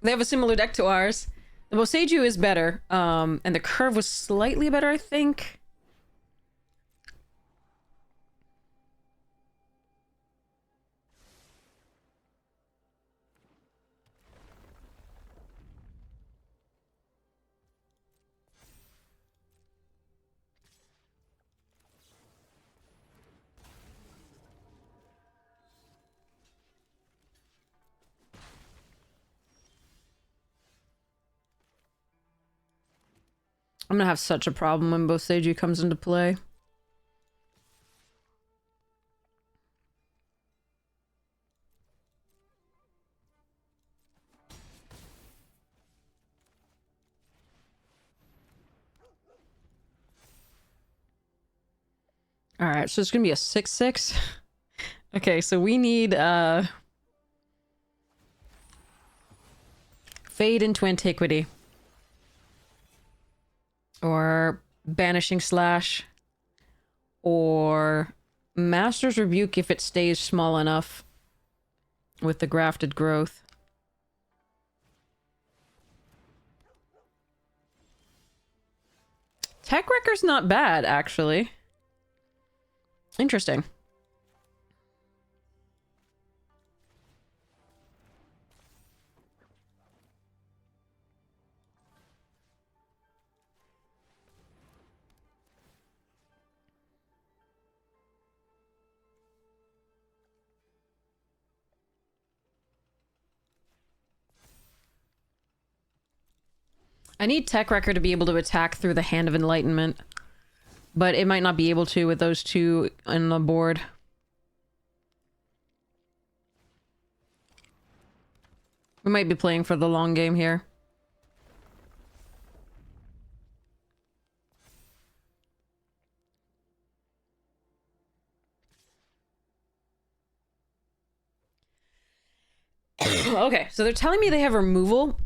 They have a similar deck to ours. The Boseiju is better, and the curve was slightly better, I think. I'm gonna have such a problem when Boseiju comes into play. Alright, so it's gonna be a 6/6. Okay, so we need Fade into Antiquity. Or Banishing Slash. Or Master's Rebuke if it stays small enough with the Grafted Growth. Tech Wrecker's not bad, actually. Interesting. I need Tech Wrecker to be able to attack through the Hand of Enlightenment. But it might not be able to with those two on the board. We might be playing for the long game here. Okay, so they're telling me they have removal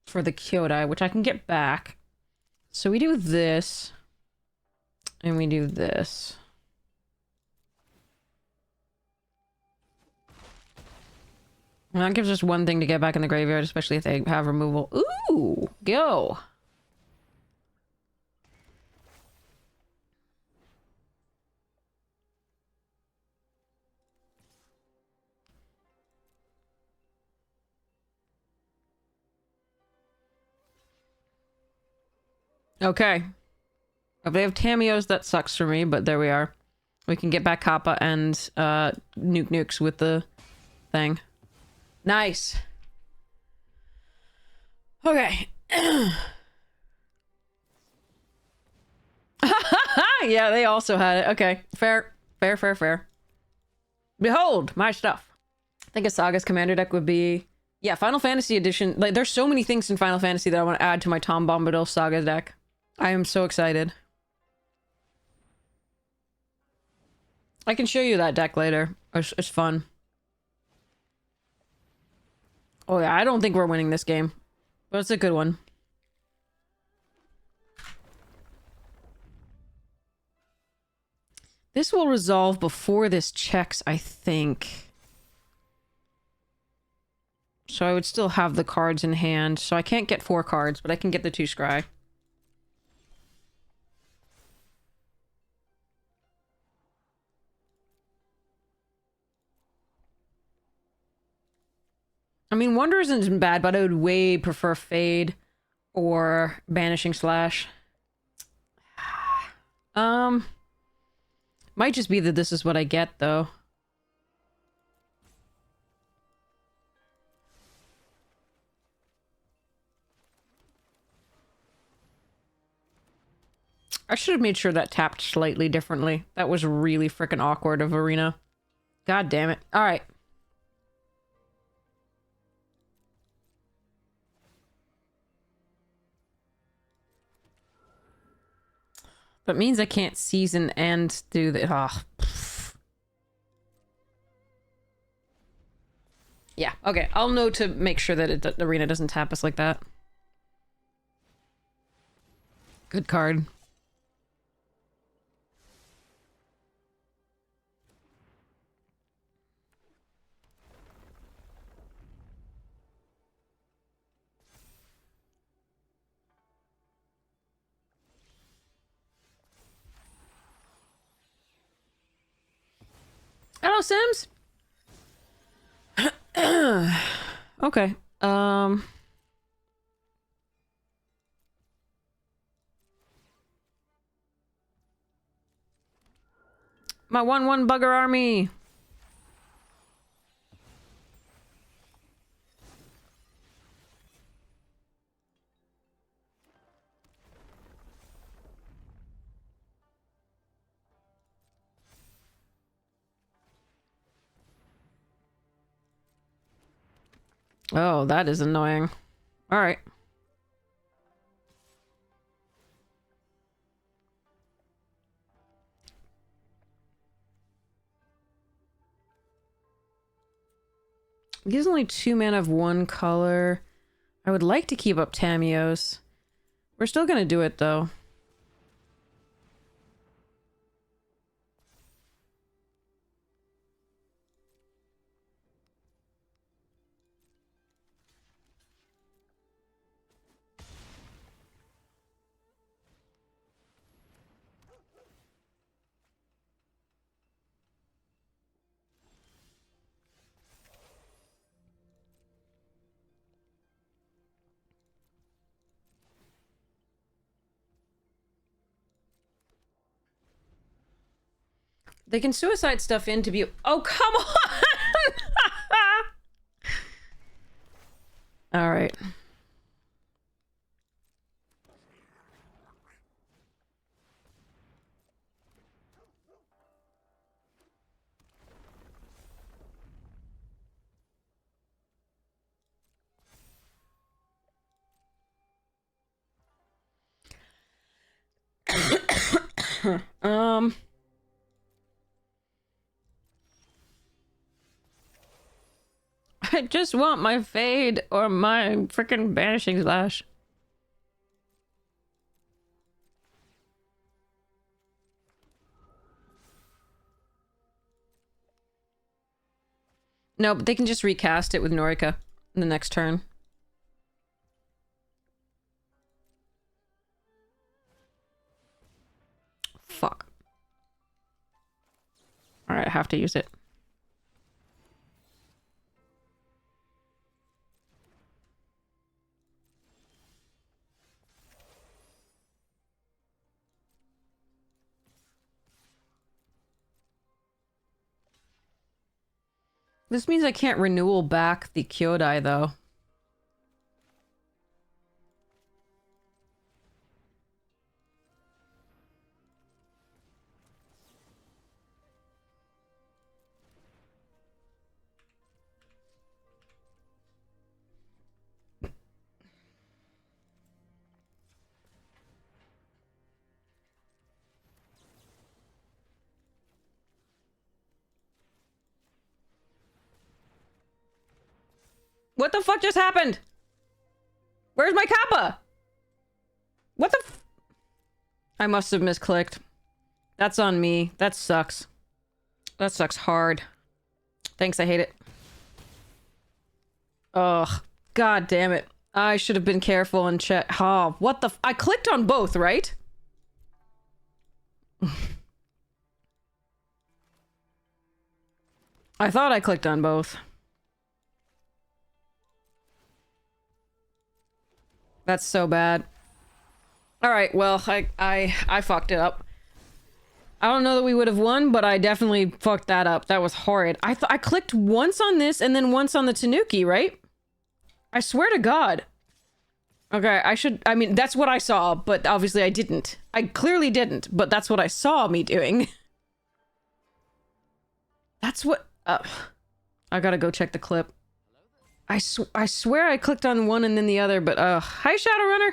for the Kyodai, which I can get back. So we do this. And we do this. And that gives us one thing to get back in the graveyard, especially if they have removal. Ooh! Go! Okay. If they have Tamios, that sucks for me, but there we are. We can get back Kappa and nukes with the thing. Nice. Okay. Yeah, they also had it. Okay. Fair. Fair, fair, fair. Behold, my stuff. I think a Saga's Commander deck would be... Yeah, Final Fantasy Edition. Like, there's so many things in Final Fantasy that I want to add to my Tom Bombadil Saga deck. I am so excited. I can show you that deck later. It's fun. Oh yeah, I don't think we're winning this game. But it's a good one. This will resolve before this checks, I think. So I would still have the cards in hand. So I can't get 4 cards, but I can get the 2 scry. I mean, Wonder isn't bad, but I would way prefer Fade or Banishing Slash. Might just be that this is what I get, though. I should have made sure that tapped slightly differently. That was really freaking awkward of Arena. God damn it. Alright. That means I can't season and do the... Oh. Yeah, okay. I'll know to make sure that the Arena doesn't tap us like that. Good card. Hello, Sims. Okay. My 1/1 bugger army. Oh, that is annoying. All right. Gives only 2 mana of 1 color. I would like to keep up Tamios. We're still gonna do it, though. They can suicide stuff in to be... Oh, come on! Alright. I just want my Fade or my freaking Banishing Slash. No, but they can just recast it with Norika in the next turn. Fuck. Alright, I have to use it. This means I can't renewal back the Kyodai, though. What the fuck just happened? Where's my Kappa? What the f- I must have misclicked. That's on me. That sucks. That sucks hard. Thanks, I hate it. Ugh. God damn it. I should have been careful and check. Oh, what the I clicked on both, right? I thought I clicked on both. That's so bad. Alright, well, I fucked it up. I don't know that we would have won, but I definitely fucked that up. That was horrid. I clicked once on this and then once on the Tanuki, right? I swear to God. Okay, I mean, that's what I saw, but obviously I didn't. I clearly didn't, but that's what I saw me doing. That's what... I gotta go check the clip. I swear I clicked on one and then the other, but, hi, Shadowrunner!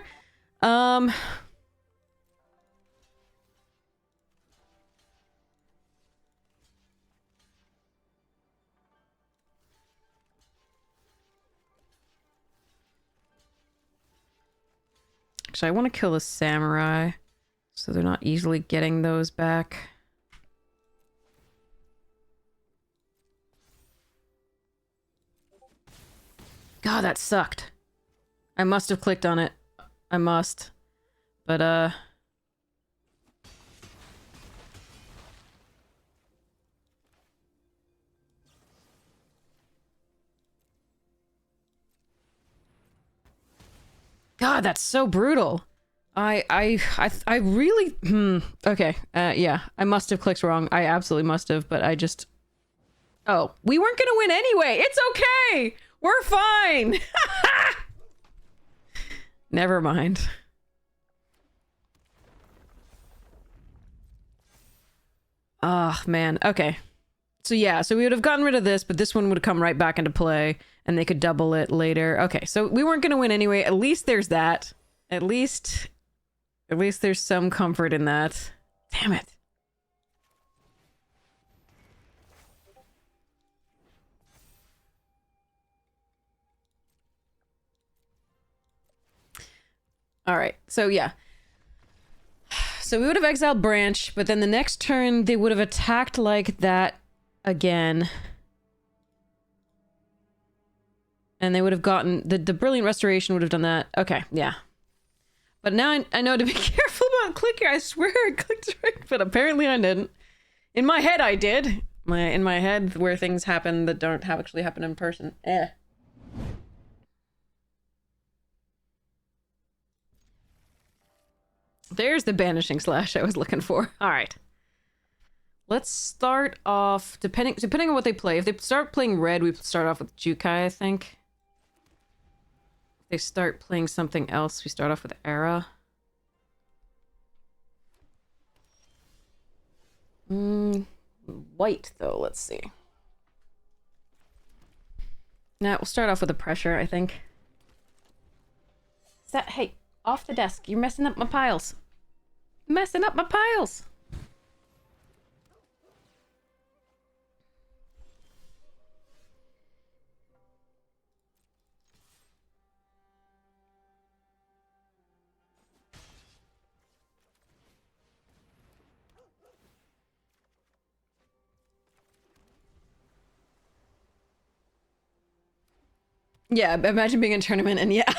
Actually, I want to kill the samurai, so they're not easily getting those back. God, that sucked. I must have clicked on it. I must. But, God, that's so brutal. I really... Okay, yeah. I must have clicked wrong. I absolutely must have, but I just... Oh, we weren't gonna win anyway! It's okay! We're fine! Never mind. Oh, man. Okay. So yeah, so we would have gotten rid of this, but this one would come right back into play, and they could double it later. Okay, so we weren't gonna win anyway. At least there's that. At least there's some comfort in that. Damn it. Alright, so yeah. So we would have exiled Branch, but then the next turn they would have attacked like that again. And they would have gotten... The Brilliant Restoration would have done that. Okay, yeah. But now I know to be careful about clicking. I swear I clicked right, but apparently I didn't. In my head I did. In my head where things happen that don't actually happen in person. There's the Banishing Slash I was looking for. Alright. Let's start off... Depending on what they play. If they start playing red, we start off with Jukai, I think. If they start playing something else, we start off with Era. White, though. Let's see. Nah, we'll start off with a Pressure, I think. Hey, off the desk. You're messing up my piles. Messing up my piles. Yeah, imagine being in a tournament and yeah,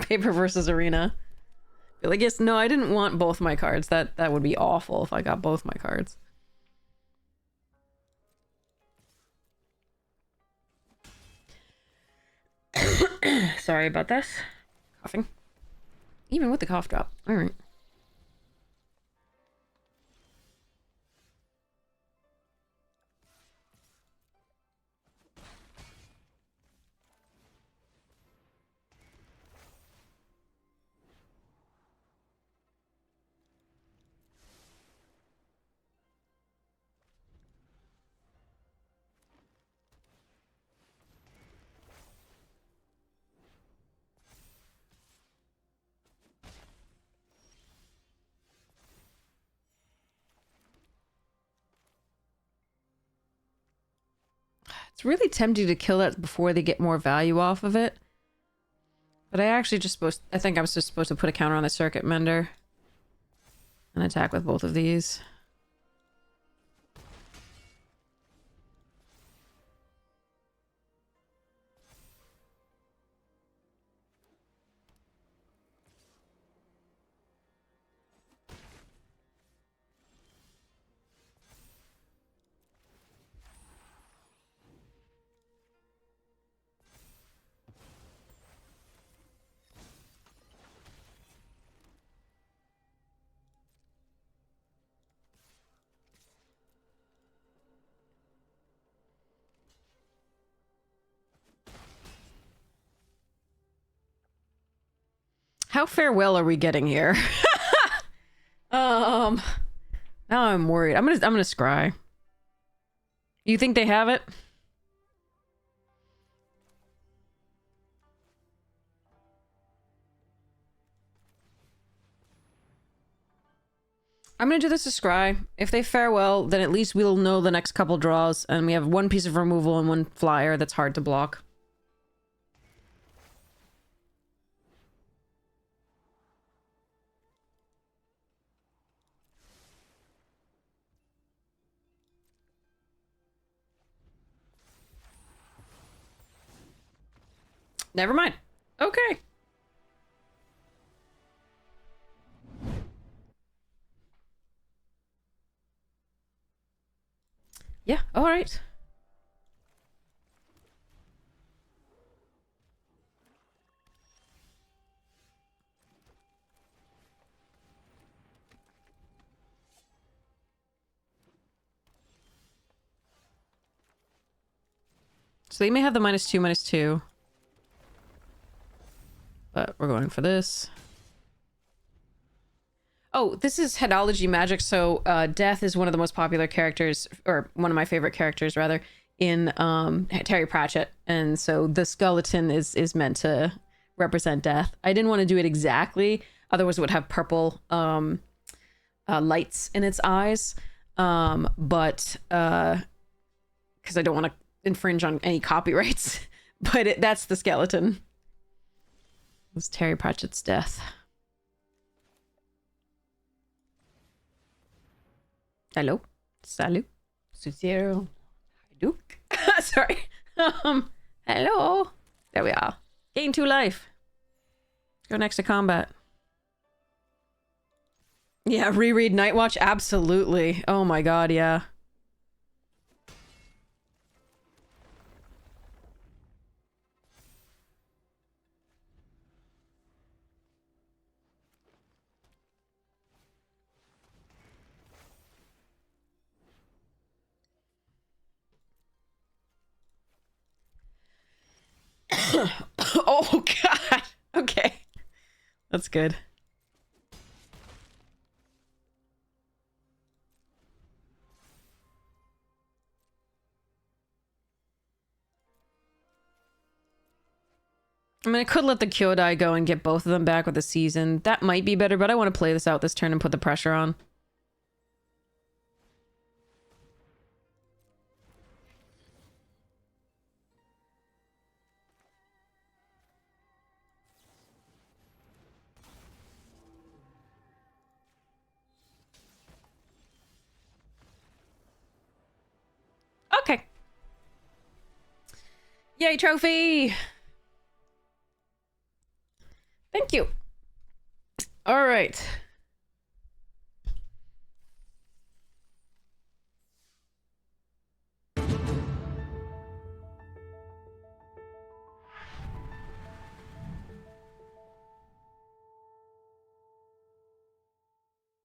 paper versus arena. Be like, yes, no, I didn't want both my cards. That would be awful if I got both my cards. Sorry about this. Coughing. Even with the cough drop. All right. It's really tempting to kill that before they get more value off of it. But I actually just I think I'm just supposed to put a counter on the Circuit Mender. And attack with both of these. How farewell are we getting here? Now I'm worried. I'm gonna scry. You think they have it? I'm gonna do this to scry. If they fare well, then at least we'll know the next couple draws, and we have one piece of removal and one flyer that's hard to block. Never mind. Okay. Yeah, alright. So they may have the -2/-2. But we're going for this. Oh, this is Headology Magic, so Death is one of the most popular characters, or one of my favorite characters, rather, in Terry Pratchett. And so the skeleton is meant to represent Death. I didn't want to do it exactly, otherwise it would have purple lights in its eyes. But because I don't want to infringe on any copyrights. But that's the skeleton. It was Terry Pratchett's Death. Hello. Salut. Sub-Zero. Duke. Sorry. Hello. There we are. Gain 2 life. Let's go next to combat. Yeah, reread Nightwatch? Absolutely. Oh my god, yeah. Oh god. Okay. That's good. I mean, I could let the Kyodai go and get both of them back with a season. That might be better, but I want to play this out this turn and put the pressure on. Okay. Yay, trophy! Thank you. All right.